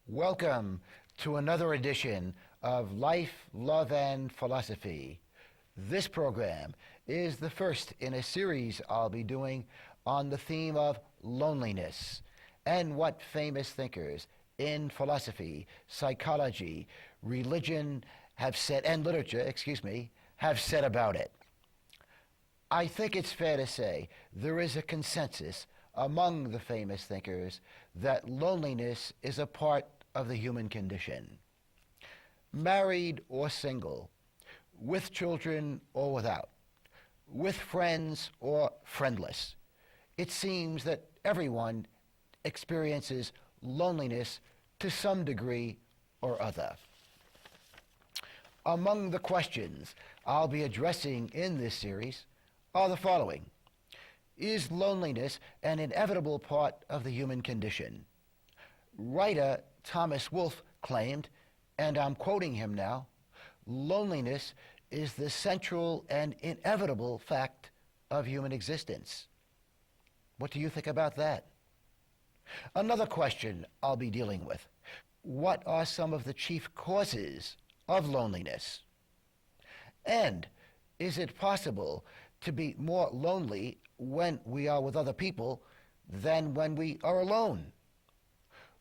Welcome to another edition of Life, Love, and Philosophy. This program is the first in a series I'll be doing on the theme of loneliness and what famous thinkers in philosophy, psychology, religion have said, and literature, have said about it. I think it's fair to say there is a consensus among the famous thinkers that loneliness is a part of the human condition. Married or single, with children or without, with friends or friendless, it seems that everyone experiences loneliness to some degree or other. Among the questions I'll be addressing in this series are the following. Is loneliness an inevitable part of the human condition? Writer Thomas Wolfe claimed, and I'm quoting him now, loneliness is the central and inevitable fact of human existence. What do you think about that? Another question I'll be dealing with. What are some of the chief causes of loneliness? And is it possible to be more lonely when we are with other people than when we are alone?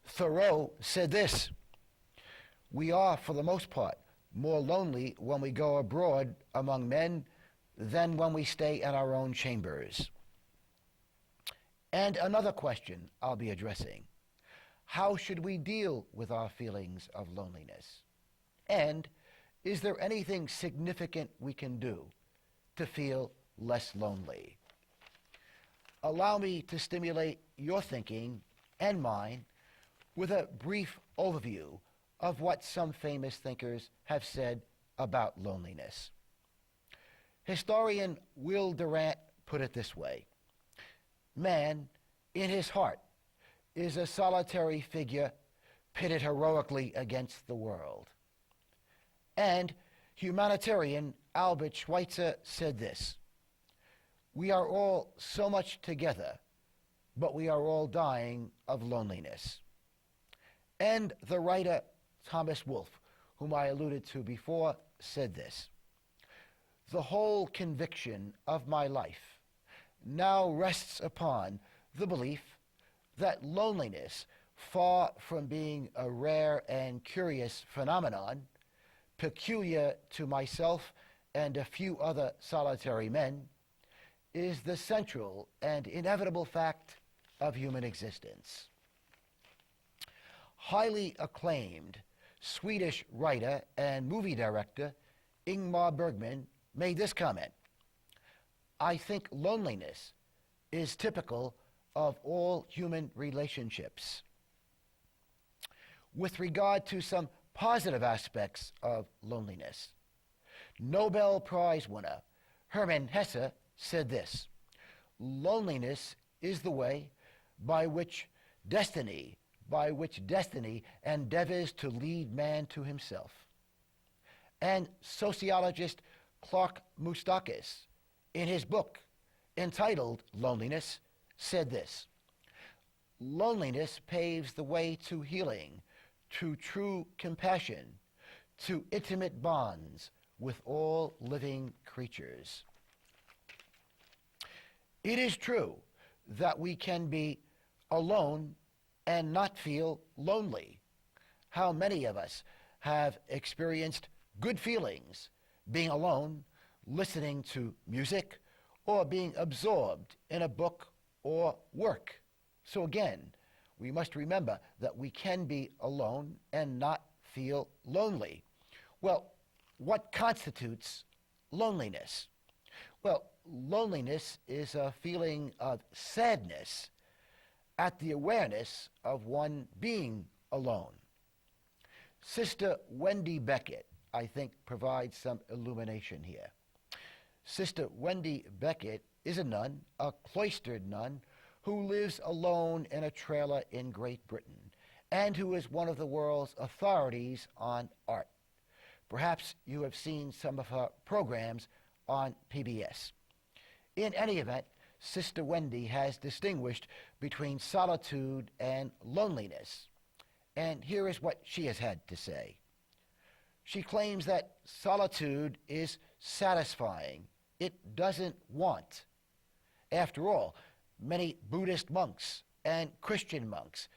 Thoreau said this: "We are, for the most part, more lonely when we go abroad among men than when we stay in our own chambers." And another question I'll be addressing: how should we deal with our feelings of loneliness? And is there anything significant we can do to feel less lonely? Allow me to stimulate your thinking and mine with a brief overview of what some famous thinkers have said about loneliness. Historian Will Durant put it this way: man, in his heart, is a solitary figure pitted heroically against the world. And humanitarian Albert Schweitzer said this: "We are all so much together, but we are all dying of loneliness." And the writer Thomas Wolfe, whom I alluded to before, said this: "The whole conviction of my life now rests upon the belief that loneliness, far from being a rare and curious phenomenon, peculiar to myself and a few other solitary men, is the central and inevitable fact of human existence." Highly acclaimed Swedish writer and movie director Ingmar Bergman made this comment: "I think loneliness is typical of all human relationships." With regard to some positive aspects of loneliness, Nobel Prize winner Hermann Hesse said this: "Loneliness is the way by which destiny endeavors to lead man to himself." And sociologist Clark Moustakis, in his book entitled Loneliness, said this: "Loneliness paves the way to healing, to true compassion, to intimate bonds with all living creatures." It is true that we can be alone and not feel lonely. How many of us have experienced good feelings being alone, listening to music, or being absorbed in a book or work? So again, we must remember that we can be alone and not feel lonely. Well, what constitutes loneliness? Well, loneliness is a feeling of sadness at the awareness of one being alone. Sister Wendy Beckett, I think, provides some illumination here. Sister Wendy Beckett is a nun, a cloistered nun, who lives alone in a trailer in Great Britain, and who is one of the world's authorities on art. Perhaps you have seen some of her programs on PBS. In any event, Sister Wendy has distinguished between solitude and loneliness. And here is what she has had to say. She claims that solitude is satisfying. It doesn't want. After all, many Buddhist monks and Christian monks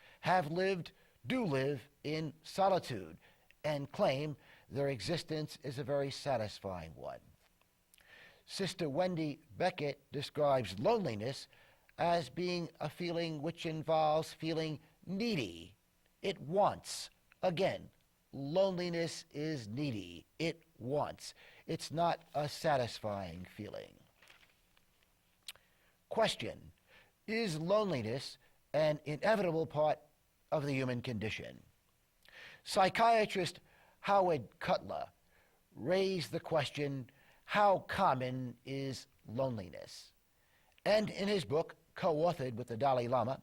do live in solitude and claim their existence is a very satisfying one. Sister Wendy Beckett describes loneliness as being a feeling which involves feeling needy. It wants. Again, loneliness is needy. It wants. It's not a satisfying feeling. Question: is loneliness an inevitable part of the human condition? Psychiatrist Howard Cutler raised the question, how common is loneliness? And in his book, co-authored with the Dalai Lama,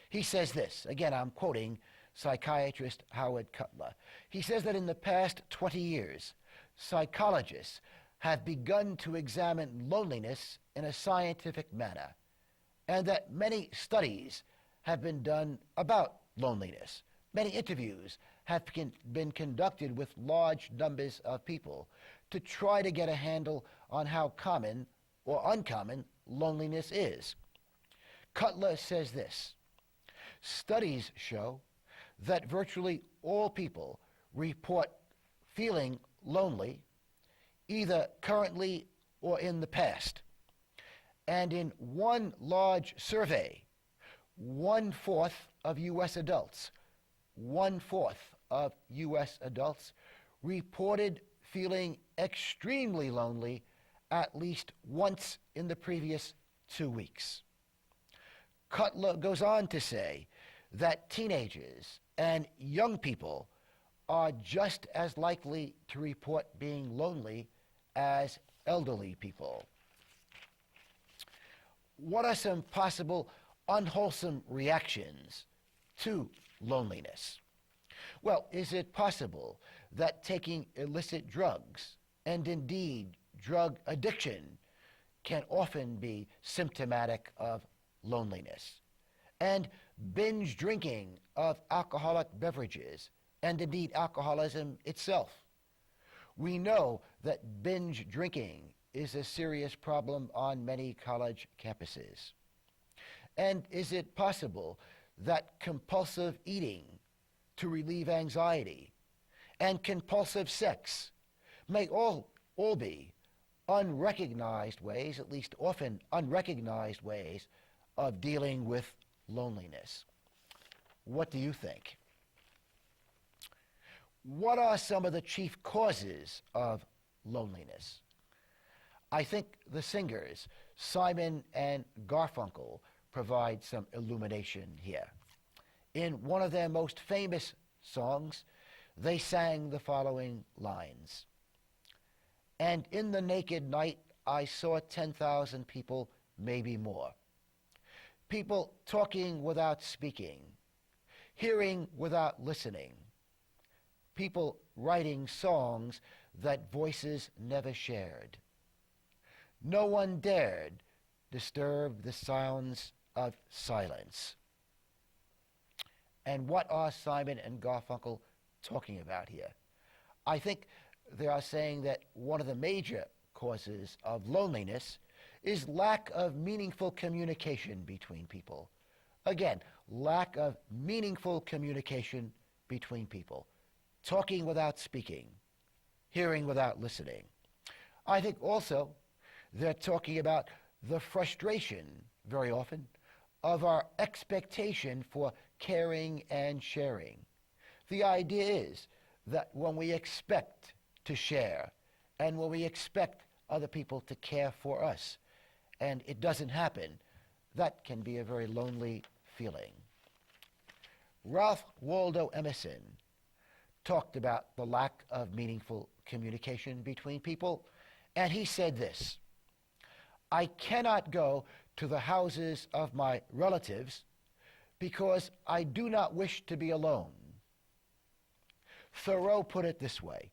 he says this. Again, I'm quoting psychiatrist Howard Cutler. He says that in the past 20 years, psychologists have begun to examine loneliness in a scientific manner, and that many studies have been done about loneliness. Many interviews have been conducted with large numbers of people to try to get a handle on how common or uncommon loneliness is. Cutler says this: studies show that virtually all people report feeling lonely, either currently or in the past. And in one large survey, 1/4 of U.S. adults, 1/4 of U.S. adults reported feeling extremely lonely at least once in the previous 2 weeks. Cutler goes on to say that teenagers and young people are just as likely to report being lonely as elderly people. What are some possible unwholesome reactions to loneliness? Well, is it possible that taking illicit drugs, and indeed drug addiction, can often be symptomatic of loneliness? And binge drinking of alcoholic beverages, and indeed alcoholism itself. We know that binge drinking is a serious problem on many college campuses. And is it possible that compulsive eating to relieve anxiety and compulsive sex may all be unrecognized ways, at least often unrecognized ways, of dealing with loneliness? What do you think? What are some of the chief causes of loneliness? I think the singers Simon and Garfunkel provide some illumination here. In one of their most famous songs, they sang the following lines: "And in the naked night I saw 10,000 people, maybe more. People talking without speaking, hearing without listening. People writing songs that voices never shared. No one dared disturb the sounds of silence." And what are Simon and Garfunkel talking about here? I think they are saying that one of the major causes of loneliness is lack of meaningful communication between people. Again, lack of meaningful communication between people. Talking without speaking, hearing without listening. I think also they're talking about the frustration, very often, of our expectation for caring and sharing. The idea is that when we expect to share and when we expect other people to care for us, and it doesn't happen, that can be a very lonely feeling. Ralph Waldo Emerson talked about the lack of meaningful communication between people, and he said this: "I cannot go to the houses of my relatives because I do not wish to be alone." Thoreau put it this way: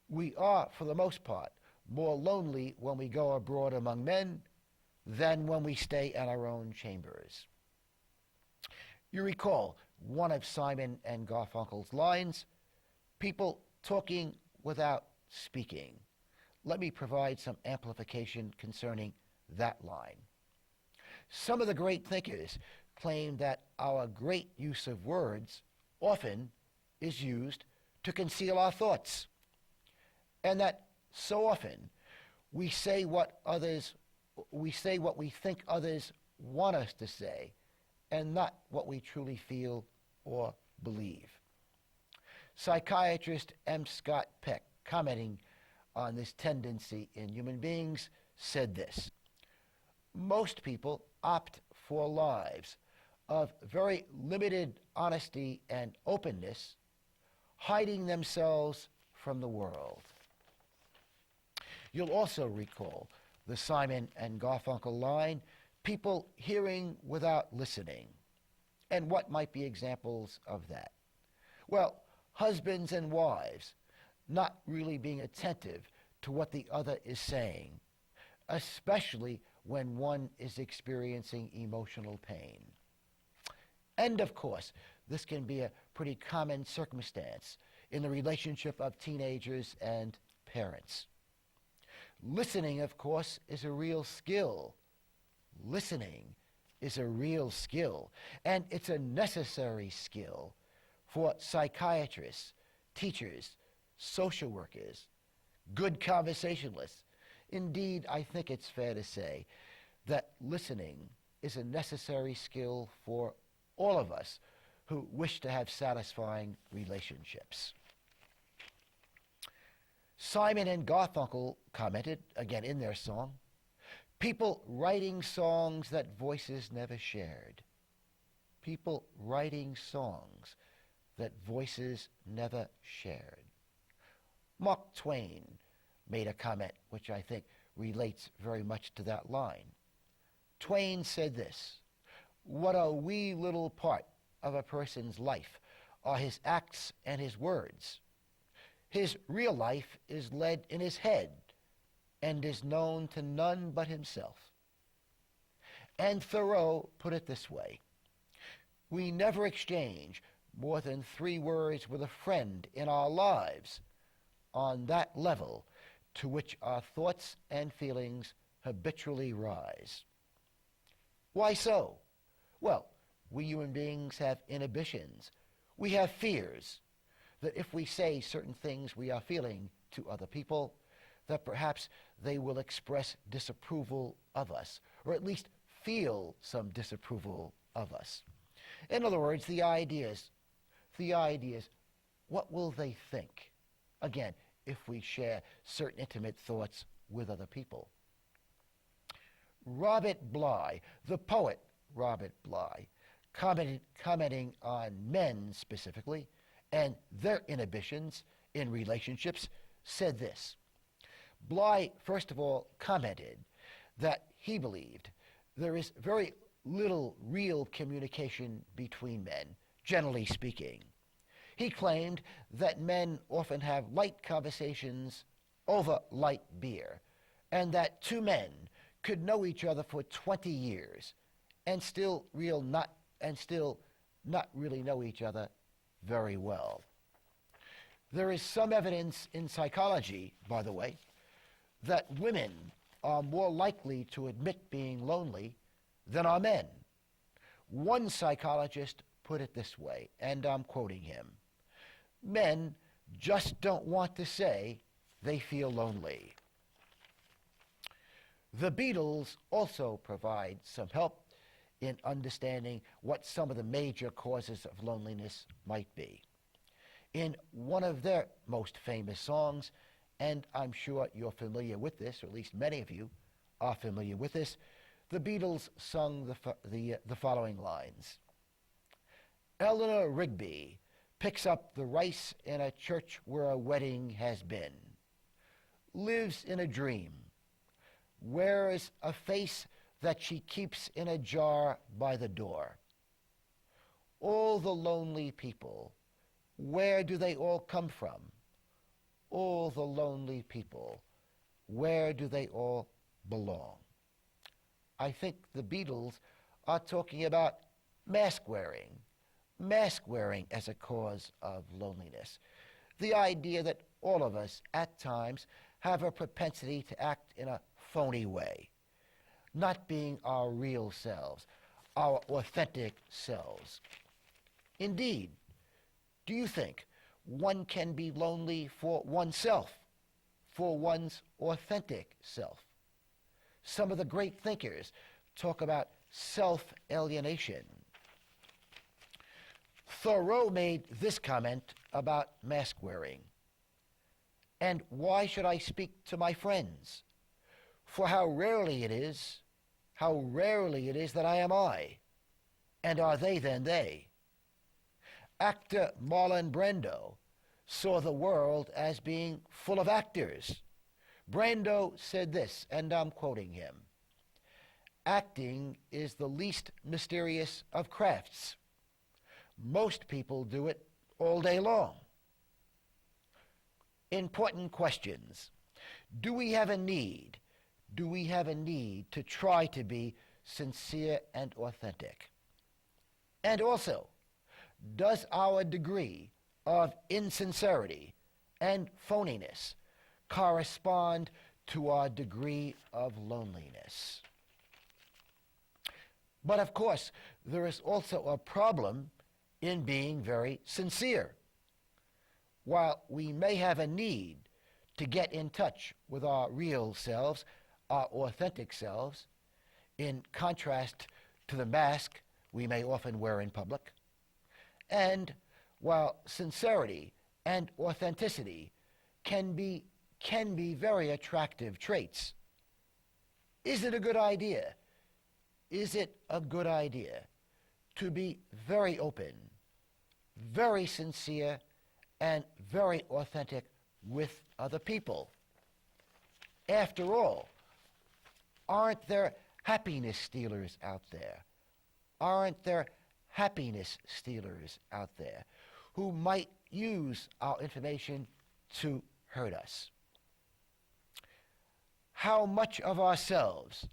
"We are, for the most part, more lonely when we go abroad among men than when we stay in our own chambers." You recall, one of Simon and Garfunkel's lines, people talking without speaking. Let me provide some amplification concerning that line. Some of the great thinkers claim that our great use of words often is used to conceal our thoughts, and that so often we say what we think others want us to say, and not what we truly feel or believe. Psychiatrist M. Scott Peck, commenting on this tendency in human beings, said this: most people opt for lives of very limited honesty and openness, hiding themselves from the world. You'll also recall the Simon and Garfunkel line, people hearing without listening. And what might be examples of that? Well, husbands and wives not really being attentive to what the other is saying, especially when one is experiencing emotional pain. And of course, this can be a pretty common circumstance in the relationship of teenagers and parents. Listening, of course, is a real skill. Listening is a real skill, and it's a necessary skill for psychiatrists, teachers, social workers, good conversationalists. Indeed, I think it's fair to say that listening is a necessary skill for all of us who wish to have satisfying relationships. Simon and Garfunkel commented, again in their song, people writing songs that voices never shared. People writing songs that voices never shared. Mark Twain made a comment which I think relates very much to that line. Twain said this: what a wee little part of a person's life are his acts and his words. His real life is led in his head and is known to none but himself. And Thoreau put it this way: we never exchange more than 3 words with a friend in our lives on that level to which our thoughts and feelings habitually rise. Why so? Well, we human beings have inhibitions. We have fears that if we say certain things we are feeling to other people, that perhaps they will express disapproval of us, or at least feel some disapproval of us. In other words, the idea is, what will they think? Again, if we share certain intimate thoughts with other people. Robert Bly, the poet Robert Bly, commenting on men specifically and their inhibitions in relationships, said this. Bly, first of all, commented that he believed there is very little real communication between men, generally speaking. He claimed that men often have light conversations over light beer, and that 2 men could know each other for 20 years and still not really know each other very well. There is some evidence in psychology, by the way, that women are more likely to admit being lonely than are men. One psychologist put it this way, and I'm quoting him: men just don't want to say they feel lonely. The Beatles also provide some help in understanding what some of the major causes of loneliness might be. In one of their most famous songs, and I'm sure you're familiar with this, or at least many of you are familiar with this, the Beatles sung the following lines. Eleanor Rigby picks up the rice in a church where a wedding has been, lives in a dream, wears a face that she keeps in a jar by the door. All the lonely people, where do they all come from? All the lonely people, where do they all belong? I think the Beatles are talking about mask wearing, mask wearing as a cause of loneliness. The idea that all of us at times have a propensity to act in a phony way, not being our real selves, our authentic selves. Indeed, do you think one can be lonely for oneself, for one's authentic self? Some of the great thinkers talk about self-alienation. Thoreau made this comment about mask wearing. And why should I speak to my friends? For how rarely it is that I am I, and are they then they? Actor Marlon Brando saw the world as being full of actors. Brando said this, and I'm quoting him: "Acting is the least mysterious of crafts. Most people do it all day long." Important questions. Do we have a need? Do we have a need to try to be sincere and authentic? And also, does our degree of insincerity and phoniness correspond to our degree of loneliness? But of course, there is also a problem in being very sincere. While we may have a need to get in touch with our real selves, our authentic selves, in contrast to the mask we may often wear in public, and while sincerity and authenticity can be very attractive traits, is it a good idea? Is it a good idea to be very open, very sincere, and very authentic with other people? After all, aren't there happiness stealers out there? Aren't there happiness stealers out there who might use our information to hurt us? How much of ourselves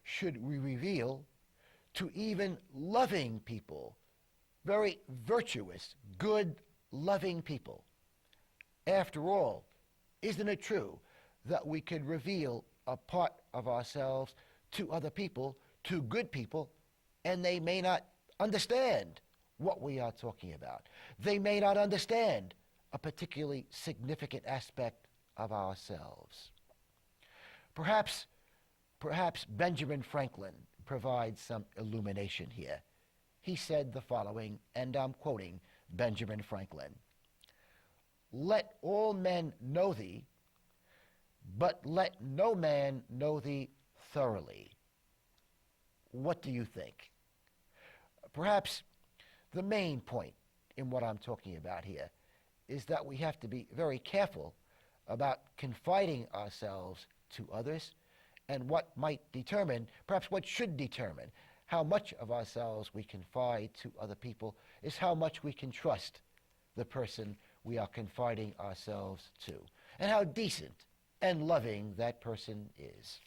should we reveal to even loving people, very virtuous, good, loving people? After all, isn't it true that we could reveal a part of ourselves to other people, to good people, and they may not understand what we are talking about? They may not understand a particularly significant aspect of ourselves. Perhaps Benjamin Franklin provides some illumination here. He said the following, and I'm quoting Benjamin Franklin: "Let all men know thee, but let no man know thee thoroughly." What do you think? Perhaps the main point in what I'm talking about here is that we have to be very careful about confiding ourselves to others, and what might determine, perhaps what should determine, how much of ourselves we confide to other people is how much we can trust the person we are confiding ourselves to, and how decent and loving that person is.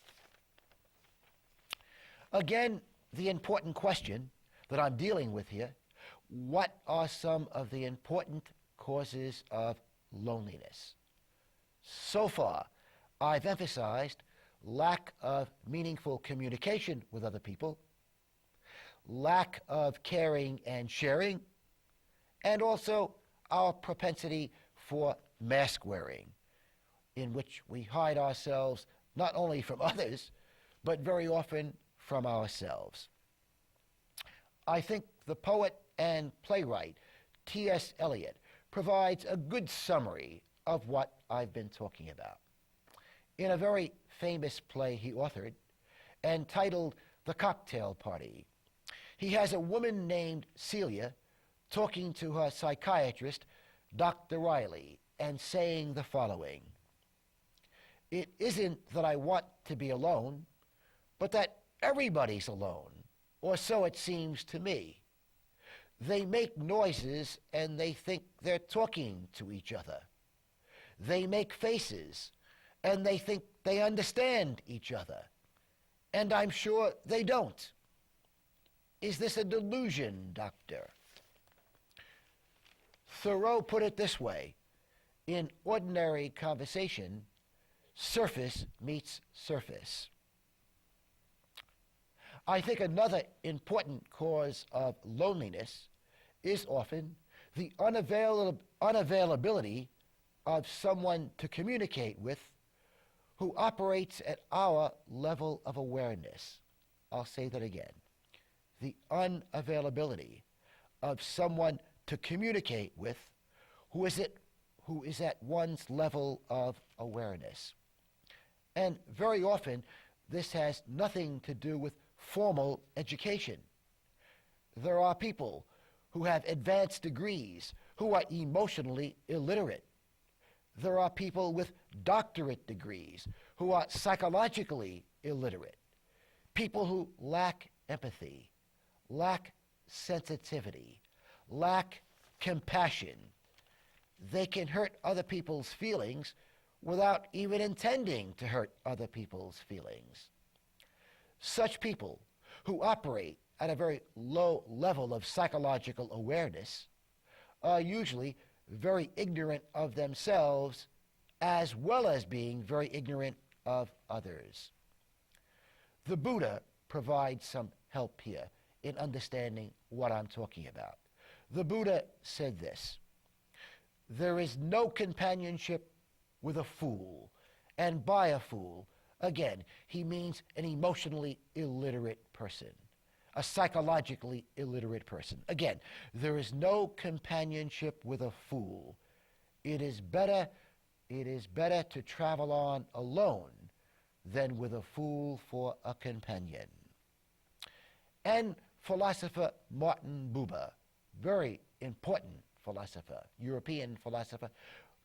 Again, the important question that I'm dealing with here: what are some of the important causes of loneliness? So far, I've emphasized lack of meaningful communication with other people, lack of caring and sharing, and also our propensity for mask wearing, in which we hide ourselves not only from others, but very often from ourselves. I think the poet and playwright T.S. Eliot provides a good summary of what I've been talking about. In a very famous play he authored, entitled The Cocktail Party, he has a woman named Celia talking to her psychiatrist, Dr. Riley, and saying the following: "It isn't that I want to be alone, but that everybody's alone, or so it seems to me. They make noises and they think they're talking to each other. They make faces and they think they understand each other. And I'm sure they don't. Is this a delusion, doctor? Thoreau put it this way: in ordinary conversation, surface meets surface. I think another important cause of loneliness is often the unavailability of someone to communicate with who operates at our level of awareness. I'll say that again. The unavailability of someone to communicate with who is at one's level of awareness. And very often, this has nothing to do with formal education. There are people who have advanced degrees who are emotionally illiterate. There are people with doctorate degrees who are psychologically illiterate. People who lack empathy, lack sensitivity, lack compassion. They can hurt other people's feelings without even intending to hurt other people's feelings. Such people who operate at a very low level of psychological awareness are usually very ignorant of themselves, as well as being very ignorant of others. The Buddha provides some help here in understanding what I'm talking about. The Buddha said this: there is no companionship with a fool, and by a fool, again, he means an emotionally illiterate person, a psychologically illiterate person. Again, there is no companionship with a fool. It is better to travel on alone than with a fool for a companion. And philosopher Martin Buber, very important philosopher, European philosopher,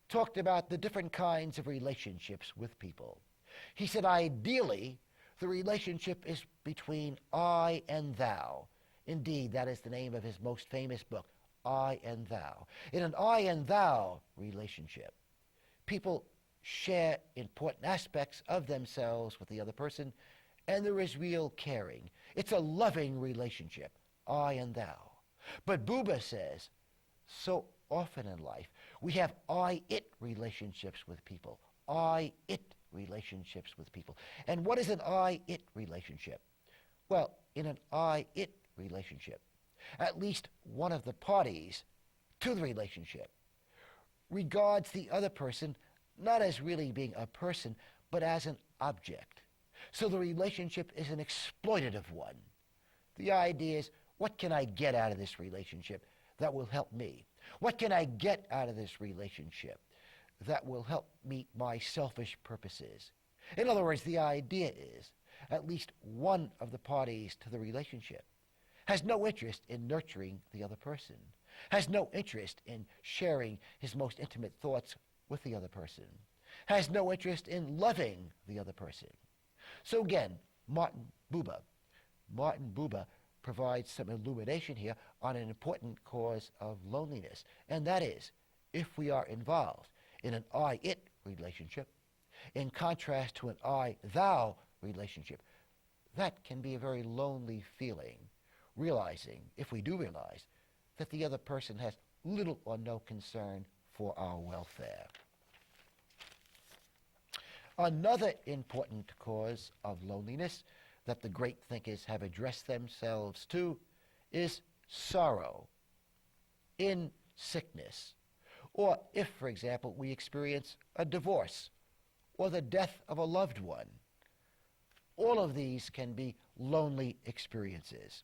talked about the different kinds of relationships with people. He said, ideally, the relationship is between I and thou. Indeed, that is the name of his most famous book, I and Thou. In an I and thou relationship, people share important aspects of themselves with the other person, and there is real caring. It's a loving relationship, I and thou. But Buber says, so often in life, we have I-it relationships with people. I-it relationships with people. And what is an I-it relationship? Well, in an I-it relationship, at least one of the parties to the relationship regards the other person not as really being a person, but as an object. So the relationship is an exploitative one. The idea is, what can I get out of this relationship that will help me? What can I get out of this relationship that will help meet my selfish purposes? In other words, the idea is at least one of the parties to the relationship has no interest in nurturing the other person, has no interest in sharing his most intimate thoughts with the other person, has no interest in loving the other person. So again, Martin Buber provides some illumination here on an important cause of loneliness, and that is, if we are involved in an I-it relationship, in contrast to an I-thou relationship, that can be a very lonely feeling, realizing, if we do realize, that the other person has little or no concern for our welfare. Another important cause of loneliness that the great thinkers have addressed themselves to is sorrow in sickness, or if, for example, we experience a divorce or the death of a loved one. All of these can be lonely experiences.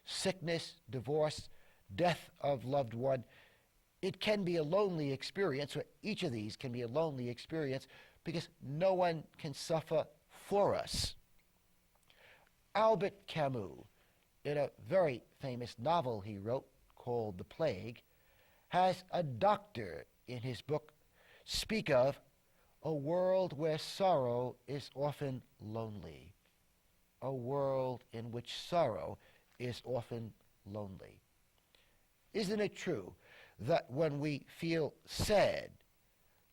Sickness, divorce, death of loved one, it can be a lonely experience, or each of these can be a lonely experience, because no one can suffer for us. Albert Camus, in a very famous novel he wrote called The Plague, has a doctor in his book speak of a world where sorrow is often lonely. A world in which sorrow is often lonely. Isn't it true that when we feel sad,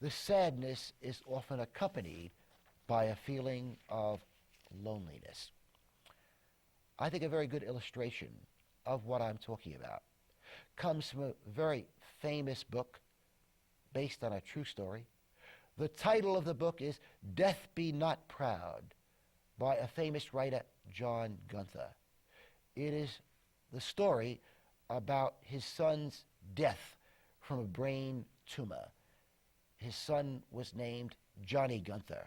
the sadness is often accompanied by a feeling of loneliness? I think a very good illustration of what I'm talking about comes from a very famous book based on a true story. The title of the book is Death Be Not Proud by a famous writer, John Gunther. It is the story about his son's death from a brain tumor. His son was named Johnny Gunther.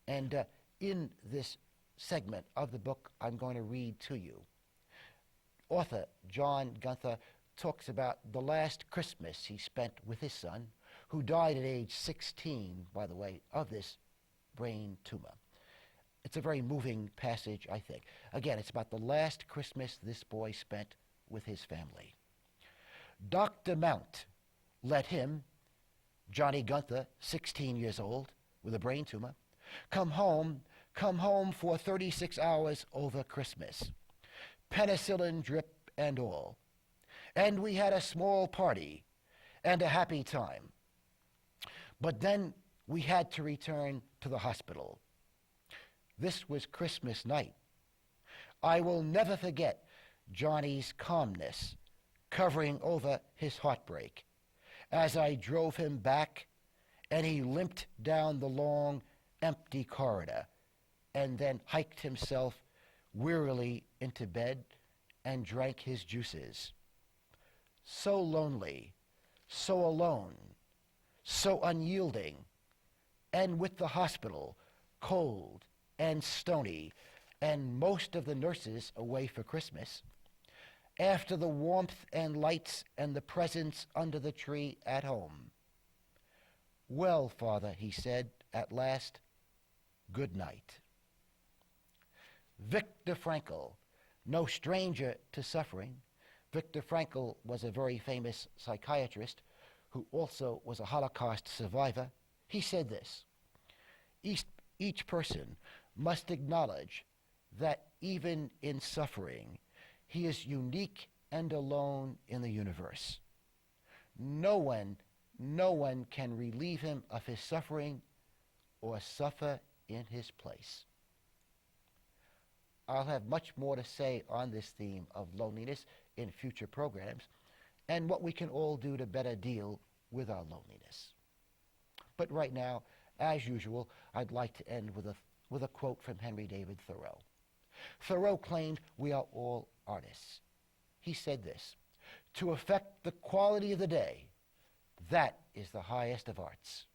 And in this segment of the book I'm going to read to you, author John Gunther talks about the last Christmas he spent with his son, who died at age 16, by the way, of this brain tumor. It's a very moving passage, I think. Again, it's about the last Christmas this boy spent with his family. Dr. Mount let him, Johnny Gunther, 16 years old, with a brain tumor, come home for 36 hours over Christmas. Penicillin drip and all. And we had a small party and a happy time. But then we had to return to the hospital. This was Christmas night. I will never forget Johnny's calmness covering over his heartbreak as I drove him back and he limped down the long, empty corridor and then hiked himself wearily into bed and drank his juices. So lonely, so alone, so unyielding, and with the hospital cold and stony and most of the nurses away for Christmas, after the warmth and lights and the presents under the tree at home. Well, Father, he said at last, good night. Viktor Frankl, no stranger to suffering. Viktor Frankl was a very famous psychiatrist who also was a Holocaust survivor. He said this: each person must acknowledge that even in suffering, he is unique and alone in the universe. No one can relieve him of his suffering or suffer in his place. I'll have much more to say on this theme of loneliness in future programs and what we can all do to better deal with our loneliness. But right now, as usual, I'd like to end with a quote from Henry David Thoreau. Thoreau claimed we are all artists. He said this: to affect the quality of the day, that is the highest of arts.